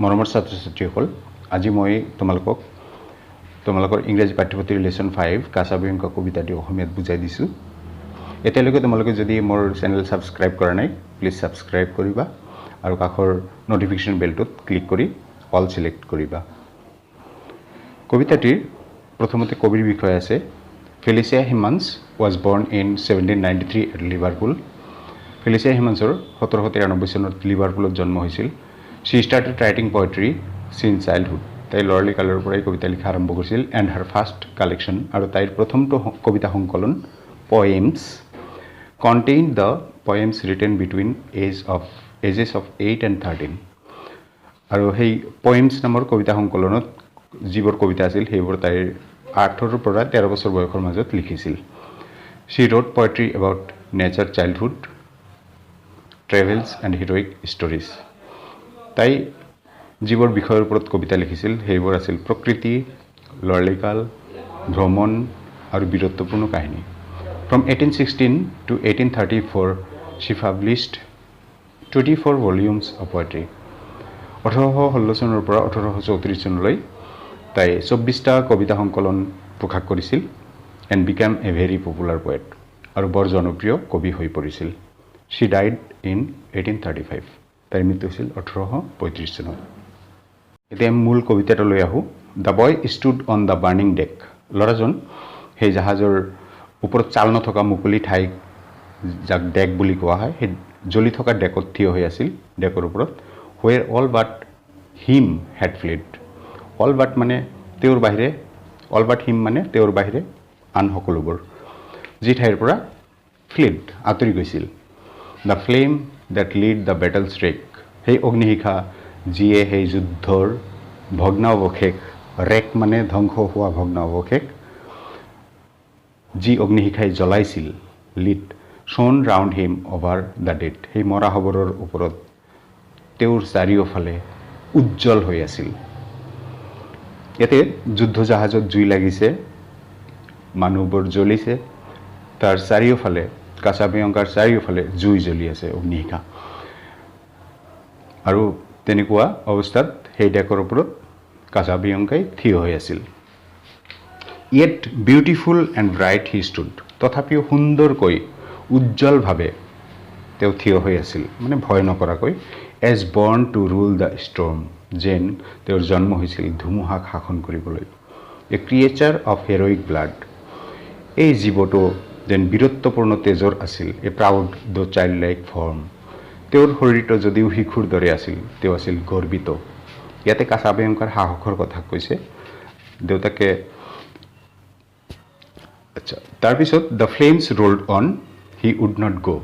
মৰমৰ ছাত্ৰ-ছাত্ৰীসকল আজি মই তোমালোকৰ ইংৰাজী পাঠ্যপুথিৰ লেসন 5 কাছাবিয়ংকা কবিতাটি অসমীয়াত বুজাই দিছোঁ। এতিয়ালৈকে তোমালোকে যদি মোৰ চেনেল সাবস্ক্ৰাইব কৰা নাই প্লিজ সাবস্ক্ৰাইব কৰিবা আৰু কাষৰ নটিফিকেশন বেলটোত ক্লিক কৰি অল সিলেক্ট কৰিবা। কবিতাটিৰ প্ৰথমতে কবিৰ বিষয় আছে। ফেলিচিয়া হিমান্স was born in 1793 at Liverpool. ফেলিচিয়া হিমান্সৰ 1793 চনত লিভাৰপুলত জন্ম হৈছিল। She started writing poetry since childhood. তাই লৰালি কালৰ পৰাই কবিতা লিখা আৰম্ভ কৰিছিল and her first collection আৰু তাইৰ প্ৰথমটো কবিতা সংকলন poems contained the poems written between ages of 8 and 13. আৰু সেই poems নামৰ কবিতা সংকলনত যিবোৰ কবিতা আছিল সেইবোৰ তাইৰ 8 পৰা 13 বছৰ বয়সৰ মাজত লিখিছিল। She wrote poetry about nature, childhood, travels and heroic stories. তাই যিবোৰ বিষয়ৰ ওপৰত কবিতা লিখিছিল সেইবোৰ আছিল প্ৰকৃতি, লৰালিকাল, ভ্ৰমণ আৰু বীৰত্বপূৰ্ণ কাহিনী। From 1816 to 1834 she published 24 volumes of poetry. 1816 চনৰ পৰা 1834 চনলৈ তাই 24টা কবিতা সংকলন প্ৰকাশ কৰিছিল and became a very popular poet আৰু বৰ জনপ্ৰিয় কবি হৈ পৰিছিল। She died in 1835. তাইৰ মৃত্যু হৈছিল 1835 চনত। এতিয়া মূল কবিতাটো লৈ আহো। The boy stood on the burning deck. ল'ৰাজন সেই জাহাজৰ ওপৰত চাল নথকা মুকলি ঠাই যাক ডেক বুলি কোৱা হয় সেই জ্বলি থকা ডেকত থিয় হৈ আছিল ডেকৰ ওপৰত। Where all but him had fled. All but মানে তেওঁৰ বাহিৰে all but him মানে তেওঁৰ বাহিৰে আন সকলোবোৰ যি ঠাইৰ পৰা fled আঁতৰি গৈছিল। The flame that lit the battle's wreck. সেই অগ্নিশিখা যিয়ে সেই যুদ্ধৰ ভগ্নাৱশেষ ৰেক মানে ধ্বংস হোৱা ভগ্নাৱশেষ যি অগ্নিশিখাই জ্বলাইছিল Litt shone round him over the dead. সেই মৰা খবৰৰ ওপৰত তেওঁৰ চাৰিওফালে উজ্জ্বল হৈ আছিল। ইয়াতে যুদ্ধ জাহাজত জুই লাগিছে, মানুহবোৰ জ্বলিছে, তাৰ চাৰিওফালে কাছাবিয়ংকাৰ চাৰিওফালে জুই জ্বলি আছে অগ্নিশিখা। আৰু তেনেকুৱা অৱস্থাত সেই ডেকৰ ওপৰত কাছাবিয়ংকাই থিয় হৈ আছিল। Yet beautiful and bright he stood. তথাপিও সুন্দৰকৈ উজ্জ্বলভাৱে তেওঁ থিয় হৈ আছিল মানে ভয় নকৰাকৈ। As born to rule the storm. যেন তেওঁৰ জন্ম হৈছিল ধুমুহাক শাসন কৰিবলৈ। A creature of heroic blood. এই জীৱটো যেন বীৰত্বপূৰ্ণ তেজৰ আছিল। A proud though childlike form. তেওঁৰ শৰীৰটো যদিও শিশুৰ দৰে আছিল তেওঁ আছিল গৰ্বিত। ইয়াতে কাছাবিয়ংকাৰ সাহসৰ কথা কৈছে দেউতাকে। তাৰপিছত the flames rolled on, he would not go.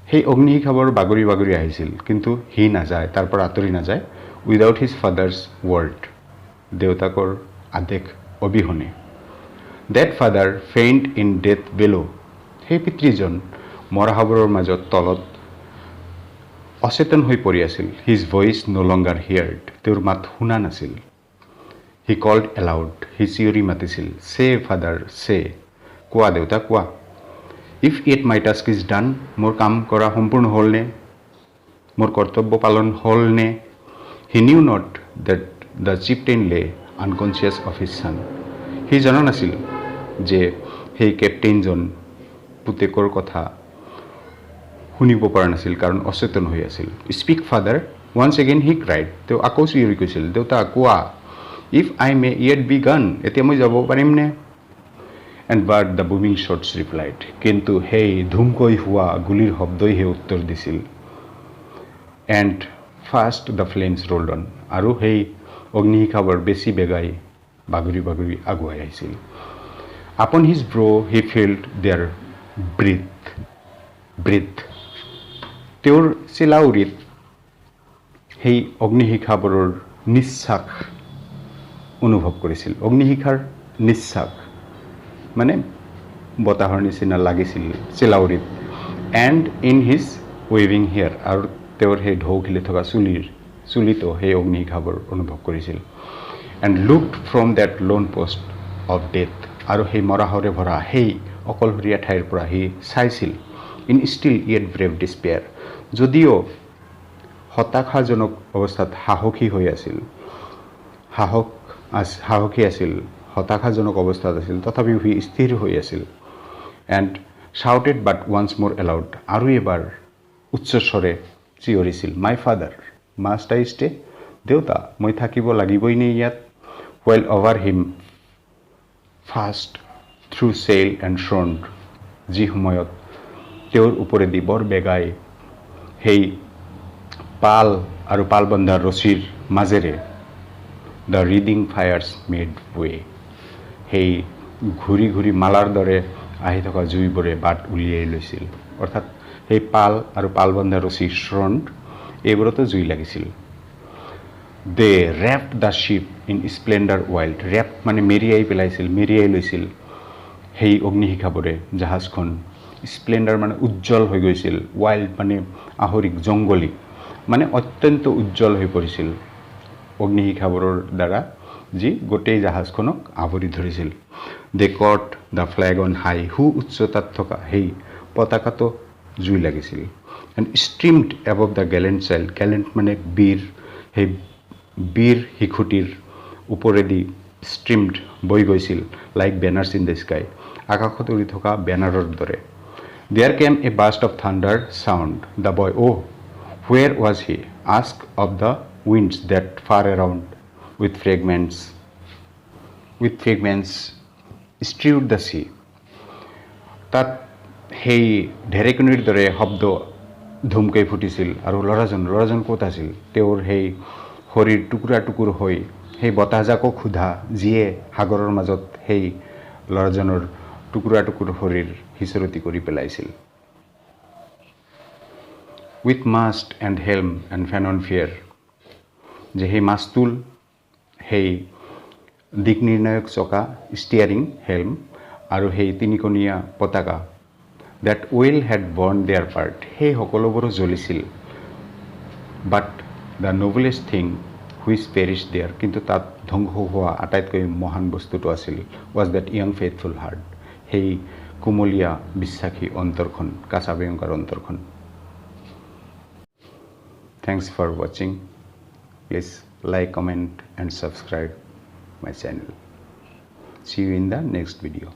সেই অগ্নিশিখাবোৰ বাগৰি বাগৰি আহিছিল কিন্তু সি নাযায়, তাৰ পৰা আঁতৰি নাযায়। Without his father's word. দেউতাকৰ আদেশ অবিহনে। That father faint in death below. সেই পিতৃজন মৰাখবৰৰ মাজত তলত অচেতন হৈ পৰি আছিল। His voice no longer heard. তেওঁৰ মাত শুনা নাছিল। He called aloud. সি চিঞৰি মাতিছিল। Say father, say. কোৱা দেউতা কোৱা। If yet my task is done. মোৰ কাম কৰা সম্পূৰ্ণ হ'লনে? মোৰ কৰ্তব্য পালন হ'লনে? He knew not that the chieftain lay unconscious of his son. সি জনা নাছিল যে সেই কেপ্টেইনজন পুতেকৰ কথা শুনিব পৰা নাছিল কাৰণ অচেতন হৈ আছিল। Speak father. Once again he cried. তেওঁ আকৌ চিঞৰি কৈছিল দেউতা কোৱা। If I may yet be gone. এতিয়া মই যাব পাৰিমনে? And but the booming shots replied. কিন্তু সেই ধুমকৈ হোৱা গুলিৰ শব্দই হে উত্তৰ দিছিল। And fast the flames rolled on. আৰু সেই অগ্নিশিখাবোৰ বেছি বেগাই বাগৰি বাগৰি আগুৱাই আহিছিল। Upon his brow he felt their breath. তেওঁৰ চিলাউৰিত সেই অগ্নিশিখাবোৰৰ নিশ্বাস অনুভৱ কৰিছিল। অগ্নিশিখাৰ নিশ্বাস মানে বতাহৰ নিচিনা লাগিছিল চিলাউৰিত। And in his waving hair. আৰু তেওঁৰ সেই ঢৌ খেলি থকা চুলিতো সেই অগ্নিশিখাবোৰ অনুভৱ কৰিছিল। And looked from that lone post of death. আৰু সেই মৰাহৰে ভৰা সেই অকলশৰীয়া ঠাইৰ পৰা সি চাইছিল। In still yet brave despair. যদিও হতাশাজনক অৱস্থাত সাহসী হৈ আছিল, সাহসী আছিল, হতাশাজনক অৱস্থাত আছিল, তথাপিও সি স্থিৰ হৈ আছিল। And shouted but once more aloud, আৰু এবাৰ উচ্চস্বৰে চিঞৰিছিল, my father must I stay, দেউতা মই থাকিব লাগিবই নে ইয়াত। While over him fast through sail and shroud, যি সময়ত তেওঁৰ ওপৰেদি বৰ বেগাই সেই পাল আৰু পালবন্ধাৰ ৰছীৰ মাজেৰে দ্য ৰিডিং ফায়াৰ্ছ মেড ৱে, সেই ঘূৰি ঘূৰি মালাৰ দৰে আহি থকা জুইবোৰে বাট উলিয়াই লৈছিল। অৰ্থাৎ সেই পাল আৰু পালবন্ধা ৰছী শ্ৰণ্ড এইবোৰতো জুই লাগিছিল। They wrapped the ship in splendour wild, wrap মানে মেৰিয়াই পেলাইছিল, মেৰিয়াই লৈছিল সেই অগ্নিশিখাবোৰে জাহাজখন। স্প্লেণ্ডাৰ মানে উজ্জ্বল হৈ গৈছিল, ৱাইল্ড মানে আহৰিক, জংগলী, মানে অত্যন্ত উজ্জ্বল হৈ পৰিছিল অগ্নিশিখাবোৰৰ দ্বাৰা, যি গোটেই জাহাজখনক আৱৰি ধৰিছিল। দে কট দ্য ফ্লেগ অন হাই, সু উচ্চতাত থকা সেই পতাকাটো জুই লাগিছিল। And streamed above the gallant child, gallant মানে বীৰ, সেই বীৰ শিশুটিৰ ওপৰেদি ষ্ট্ৰীমড বৈ গৈছিল, like banners in the sky, আকাশত উৰি থকা বেনাৰৰ দৰে। There came a burst of thunder sound, the boy oh' where was he, ask of the winds that far around with fragments strewed the sea, তাত সেই ঢেৰেকনিৰ দৰে শব্দ ধুমকৈ ফুটিছিল। আৰু ল'ৰাজন ক'ত আছিল? তেওঁৰ সেই শৰীৰ টুকুৰা টুকুৰ হৈ সেই বতাহজাকক সোধা, যিয়ে সাগৰৰ মাজত সেই ল'ৰাজনৰ টুকুৰা টুকুৰ শৰীৰ সিঁচৰতি কৰি পেলাইছিল। With must and helm and fan on ফিয়াৰ, যে সেই মাস্তুল, সেই দিক নিৰ্ণায়ক চকা, ষ্টিয়াৰিং হেলম, আৰু সেই তিনিকণীয়া পতাকা, that well had borne their part, সেই সকলোবোৰো জ্বলিছিল। But the noblest thing which perished there, কিন্তু তাত ধ্বংস হোৱা আটাইতকৈ মহান বস্তুটো আছিল, was that young faithful heart, সেই কোমলীয়া বিশ্বাসী অন্তৰখন, কাঁচাভয়ংকৰ অন্তৰখন। Thanks for watching. Please like, comment and subscribe my channel. See you in the next video.